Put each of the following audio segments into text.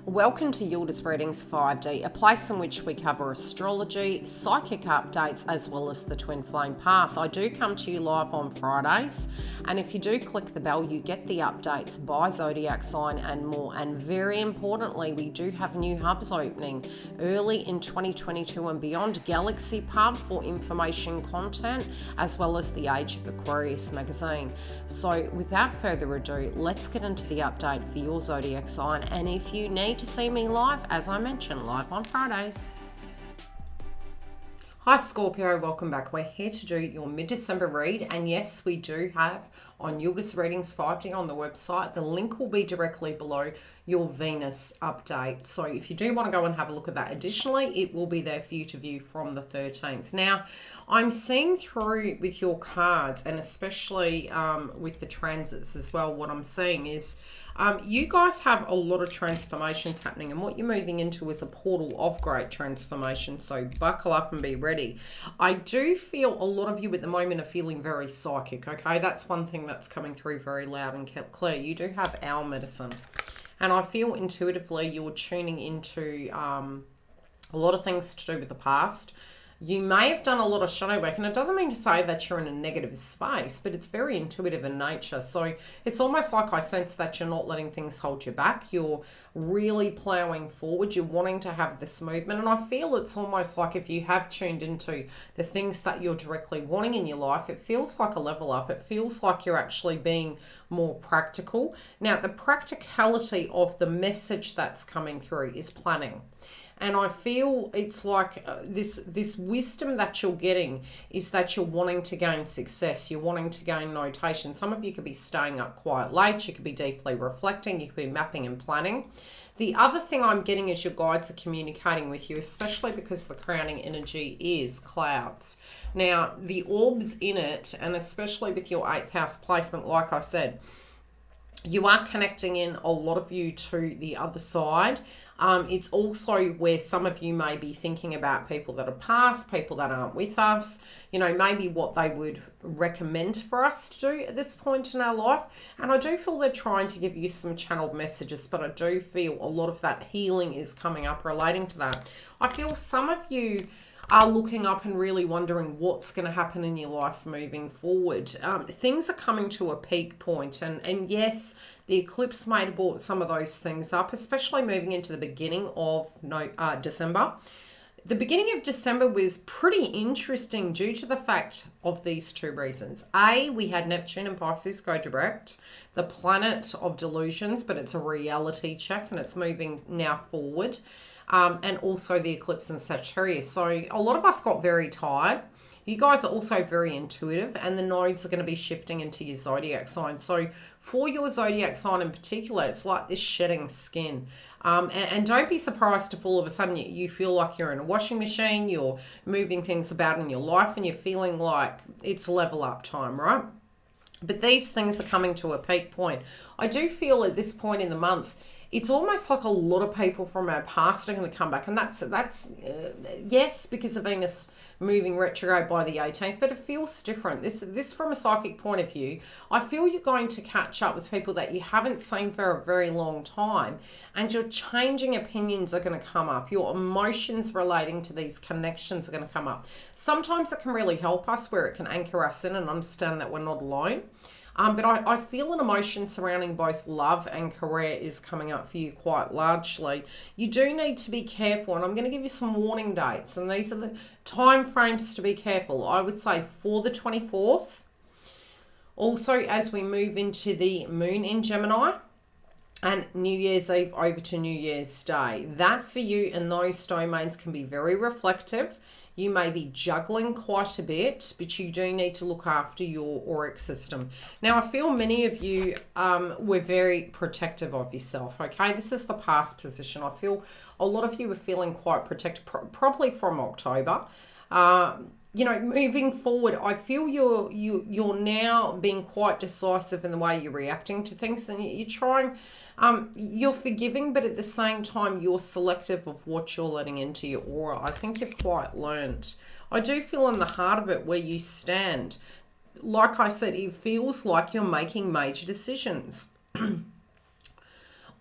Welcome to YILDIZ Readings 5D, a place in which we cover astrology, psychic updates, as well as the twin flame path. I do come to you live on Fridays, and if you do click the bell, you get the updates by zodiac sign and more. And very importantly, we do have new hubs opening early in 2022 and beyond. Galaxy Pub for information content, as well as the Age of Aquarius magazine. So without further ado, let's get into the update for your zodiac sign. And if you need to see me live, as I mentioned, live on Fridays. Hi Scorpio, welcome back. We're here to do your mid-December read, and yes, we do have on YILDIZ Readings 5D on the website. The link will be directly below your Venus update. So if you do want to go and have a look at that, additionally, it will be there for you to view from the 13th. Now, I'm seeing through with your cards, and especially with the transits as well, what I'm seeing is you guys have a lot of transformations happening, and what you're moving into is a portal of great transformation. So buckle up and be ready. I do feel a lot of you at the moment are feeling very psychic, okay? That's one thing that's coming through very loud and clear. You do have owl medicine. And I feel intuitively you're tuning into a lot of things to do with the past. You may have done a lot of shadow work, and it doesn't mean to say that you're in a negative space, but it's very intuitive in nature. So it's almost like I sense that you're not letting things hold you back. You're really plowing forward. You're wanting to have this movement. And I feel it's almost like if you have tuned into the things that you're directly wanting in your life, it feels like a level up. It feels like you're actually being more practical. Now, the practicality of the message that's coming through is planning. And I feel it's like this wisdom that you're getting is that you're wanting to gain success. You're wanting to gain notation. Some of you could be staying up quite late. You could be deeply reflecting. You could be mapping and planning. The other thing I'm getting is your guides are communicating with you, especially because the crowning energy is clouds. Now, the orbs in it, and especially with your 8th house placement, like I said, you are connecting in a lot of you to the other side. It's also where some of you may be thinking about people that are past, people that aren't with us, you know, maybe what they would recommend for us to do at this point in our life. And I do feel they're trying to give you some channeled messages, but I do feel a lot of that healing is coming up relating to that. I feel some of you are looking up and really wondering what's going to happen in your life moving forward. Things are coming to a peak point, and yes, the eclipse may have brought some of those things up, especially moving into the beginning of December. The beginning of December was pretty interesting due to the fact of these two reasons. A, we had Neptune and Pisces go direct, the planet of delusions, but it's a reality check and it's moving now forward. And also the eclipse in Sagittarius. So a lot of us got very tired. You guys are also very intuitive, and the nodes are going to be shifting into your zodiac sign. So for your zodiac sign in particular, it's like this shedding skin. And don't be surprised if all of a sudden you feel like you're in a washing machine, you're moving things about in your life, and you're feeling like it's level up time, right? But these things are coming to a peak point. I do feel at this point in the month, it's almost like a lot of people from our past are going to come back. And that's yes, because of Venus moving retrograde by the 18th, but it feels different. This from a psychic point of view, I feel you're going to catch up with people that you haven't seen for a very long time, and your changing opinions are going to come up. Your emotions relating to these connections are going to come up. Sometimes it can really help us where it can anchor us in and understand that we're not alone. But I feel an emotion surrounding both love and career is coming up for you quite largely. You do need to be careful, and I'm going to give you some warning dates, and these are the time frames to be careful. I would say for the 24th, also as we move into the moon in Gemini, and New Year's Eve over to New Year's Day. That for you in those domains can be very reflective. You may be juggling quite a bit, but you do need to look after your auric system. Now, I feel many of you were very protective of yourself, okay? This is the past position. I feel a lot of you were feeling quite protective, probably from October. You know, moving forward, I feel you're now being quite decisive in the way you're reacting to things, and you're trying, you're forgiving, but at the same time, you're selective of what you're letting into your aura. I think you've quite learned. I do feel in the heart of it where you stand, like I said, it feels like you're making major decisions.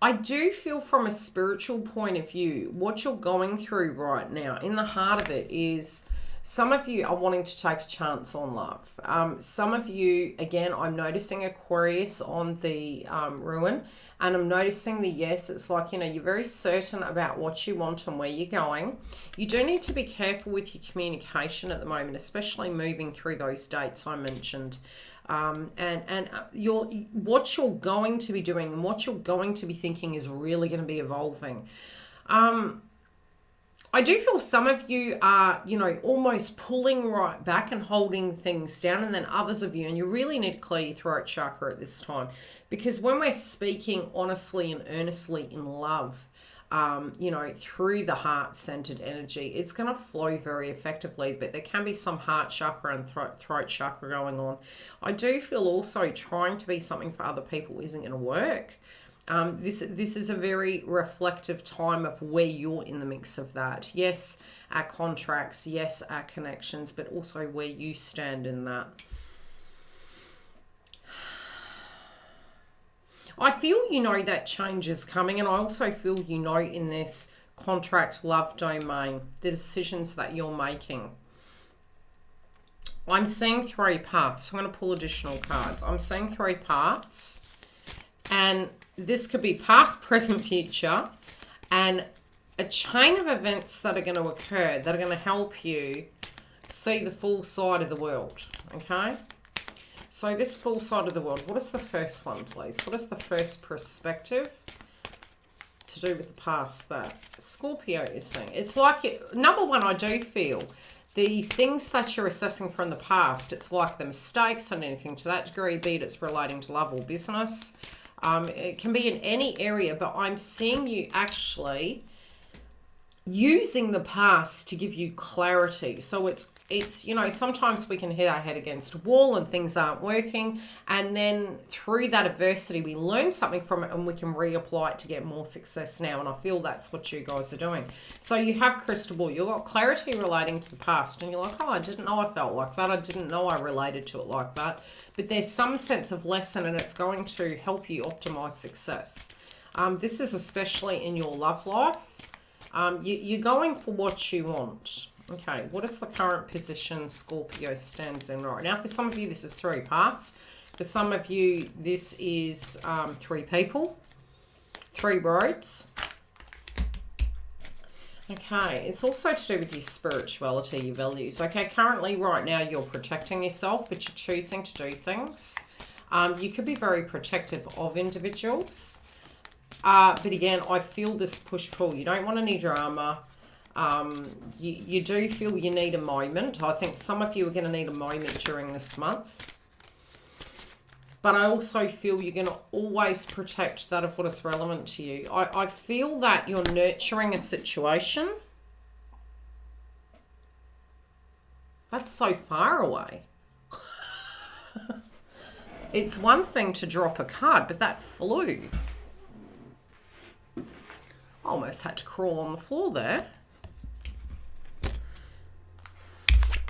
I do feel from a spiritual point of view, what you're going through right now, in the heart of it, is some of you are wanting to take a chance on love. Some of you, again, I'm noticing Aquarius on the ruin, and I'm noticing the yes, it's like, you know, you're very certain about what you want and where you're going. You do need to be careful with your communication at the moment, especially moving through those dates I mentioned. What you're going to be doing and what you're going to be thinking is really going to be evolving. I do feel some of you are, you know, almost pulling right back and holding things down, and then others of you, and you really need to clear your throat chakra at this time, because when we're speaking honestly and earnestly in love, you know, through the heart-centered energy, it's going to flow very effectively, but there can be some heart chakra and throat chakra going on. I do feel also trying to be something for other people isn't going to work. This is a very reflective time of where you're in the mix of that. Yes, our contracts, yes, our connections, but also where you stand in that. I feel you know that change is coming, and I also feel you know in this contract love domain, the decisions that you're making. I'm seeing 3 paths. I'm going to pull additional cards. I'm seeing 3 paths, and this could be past, present, future, and a chain of events that are going to occur that are going to help you see the full side of the world, okay? So this full side of the world, what is the first one, please? What is the first perspective to do with the past that Scorpio is seeing? It's like, number one, I do feel the things that you're assessing from the past, it's like the mistakes and anything to that degree, be it it's relating to love or business. It can be in any area, but I'm seeing you actually using the past to give you clarity. So it's you know, sometimes we can hit our head against a wall and things aren't working, and then through that adversity we learn something from it and we can reapply it to get more success now, and I feel that's what you guys are doing. So you have crystal ball, you've got clarity relating to the past, and you're like, oh, I didn't know I felt like that, I didn't know I related to it like that, but there's some sense of lesson and it's going to help you optimize success. This is especially in your love life. You're going for what you want. Okay, what is the current position Scorpio stands in right now? For some of you, this is 3 paths. For some of you, this is 3 people, 3 roads. Okay, it's also to do with your spirituality, your values. Okay, currently, right now, you're protecting yourself, but you're choosing to do things. You could be very protective of individuals. But again, I feel this push-pull. You don't want any drama. You do feel you need a moment. I think some of you are going to need a moment during this month. But I also feel you're going to always protect that of what is relevant to you. I feel that you're nurturing a situation. That's so far away. It's one thing to drop a card, but that flew. Almost had to crawl on the floor there.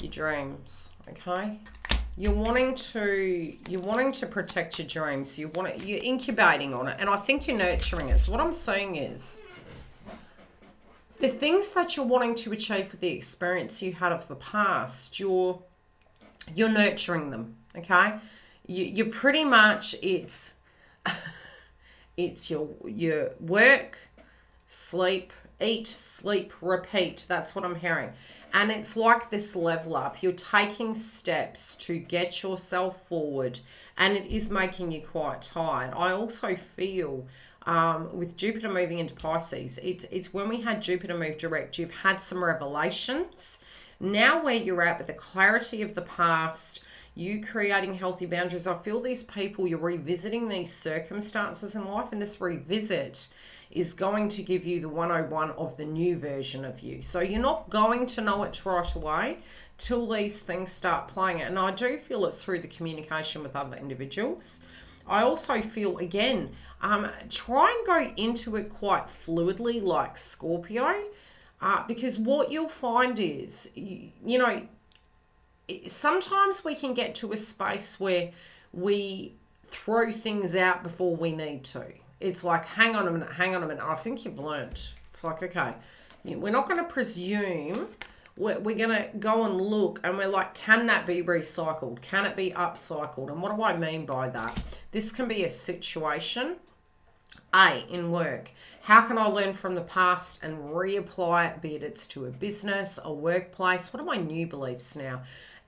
Your dreams, okay? You're wanting to protect your dreams. You're incubating on it, and I think you're nurturing it. So what I'm saying is, the things that you're wanting to achieve with the experience you had of the past, you're nurturing them, okay? You pretty much, it's your work, sleep, eat, sleep, repeat. That's what I'm hearing. And it's like this level up. You're taking steps to get yourself forward, and it is making you quite tired. I also feel with Jupiter moving into Pisces, it's when we had Jupiter move direct, you've had some revelations. Now where you're at with the clarity of the past, you creating healthy boundaries, I feel these people, you're revisiting these circumstances in life, and this revisit is going to give you the 101 of the new version of you. So you're not going to know it right away till these things start playing out. And I do feel it's through the communication with other individuals. I also feel, again, try and go into it quite fluidly like Scorpio, because what you'll find is, you know, sometimes we can get to a space where we throw things out before we need to. it's like, hang on a minute. I think you've learnt. It's like, okay, we're not going to presume. We're going to go and look, and we're like, can that be recycled? Can it be upcycled? And what do I mean by that? This can be a situation, in work. How can I learn from the past and reapply it, be it it's to a business, a workplace? What are my new beliefs now?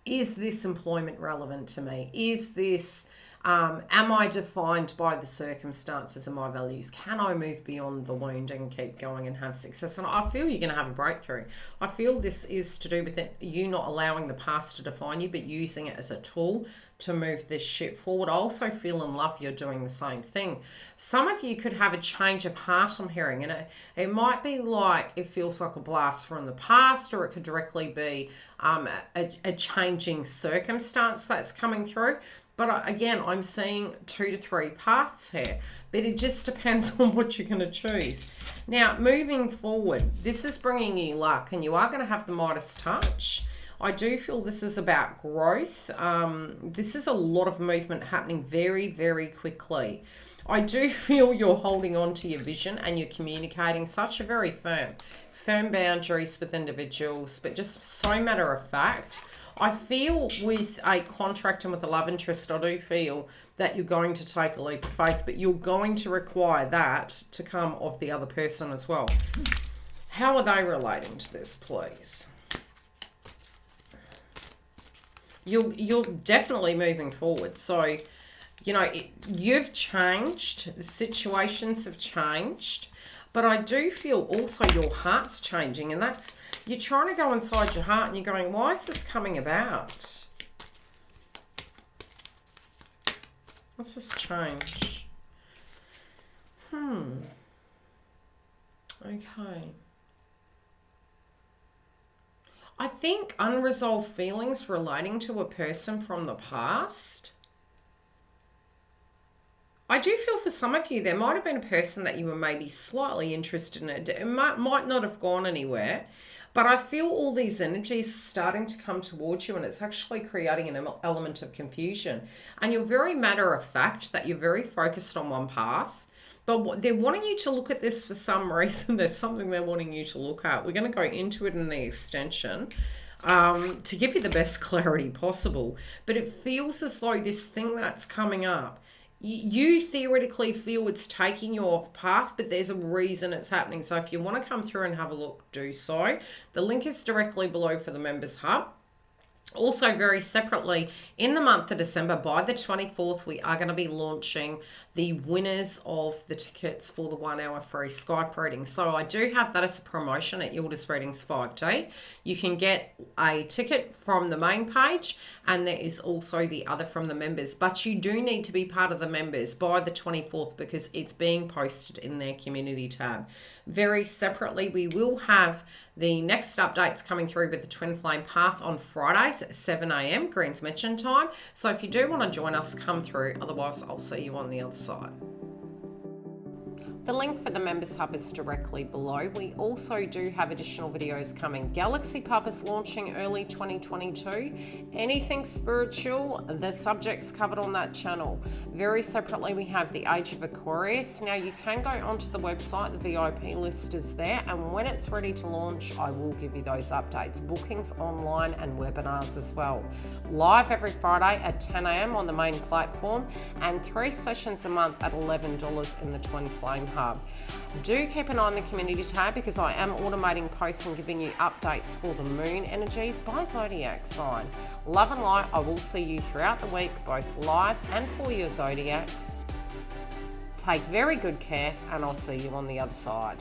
Is this employment relevant to me? Is this, am I defined by the circumstances and my values? Can I move beyond the wound and keep going and have success? And I feel you're going to have a breakthrough. I feel this is to do with it, you not allowing the past to define you, but using it as a tool to move this ship forward. I also feel in love you're doing the same thing. Some of you could have a change of heart, I'm hearing, and it might be like it feels like a blast from the past, or it could directly be a changing circumstance that's coming through. But again, I'm seeing 2 to 3 paths here, but it just depends on what you're going to choose. Now, moving forward, this is bringing you luck, and you are going to have the Midas touch. I do feel this is about growth. This is a lot of movement happening very, very quickly. I do feel you're holding on to your vision and you're communicating such a very firm boundaries with individuals, but just so matter of fact. I feel with a contract and with a love interest, I do feel that you're going to take a leap of faith, but you're going to require that to come of the other person as well. How are they relating to this, please? You're definitely moving forward. So, you know, you've changed. The situations have changed. But I do feel also your heart's changing. And that's, you're trying to go inside your heart and you're going, why is this coming about? What's this change? Okay. I think unresolved feelings relating to a person from the past. I do feel for some of you, there might have been a person that you were maybe slightly interested in. It might not have gone anywhere, but I feel all these energies starting to come towards you, and it's actually creating an element of confusion. And you're very matter of fact that you're very focused on one path. But they're wanting you to look at this for some reason. There's something they're wanting you to look at. We're going to go into it in the extension to give you the best clarity possible. But it feels as though this thing that's coming up, you theoretically feel it's taking you off path, but there's a reason it's happening. So if you want to come through and have a look, do so. The link is directly below for the Members Hub. Also, very separately, in the month of December, by the 24th, we are going to be launching the winners of the tickets for the 1 hour free Skype reading. So I do have that as a promotion at YILDIZ Readings 5D. You can get a ticket from the main page, and there is also the other from the members. But you do need to be part of the members by the 24th because it's being posted in their community tab. Very separately, we will have the next updates coming through with the Twin Flame Path on Fridays at 7 a.m. Green's Mention time. So if you do want to join us, come through. Otherwise, I'll see you on the other side. The link for the Members Hub is directly below. We also do have additional videos coming. Galaxy Pub is launching early 2022. Anything spiritual, the subjects covered on that channel. Very separately, we have the Age of Aquarius. Now, you can go onto the website. The VIP list is there. And when it's ready to launch, I will give you those updates. Bookings online and webinars as well. Live every Friday at 10 a.m. on the main platform. And 3 sessions a month at $11 in the Twin Flame Hub. Do keep an eye on the community tab because I am automating posts and giving you updates for the moon energies by zodiac sign. Love and light. I will see you throughout the week, both live and for your zodiacs. Take very good care, and I'll see you on the other side.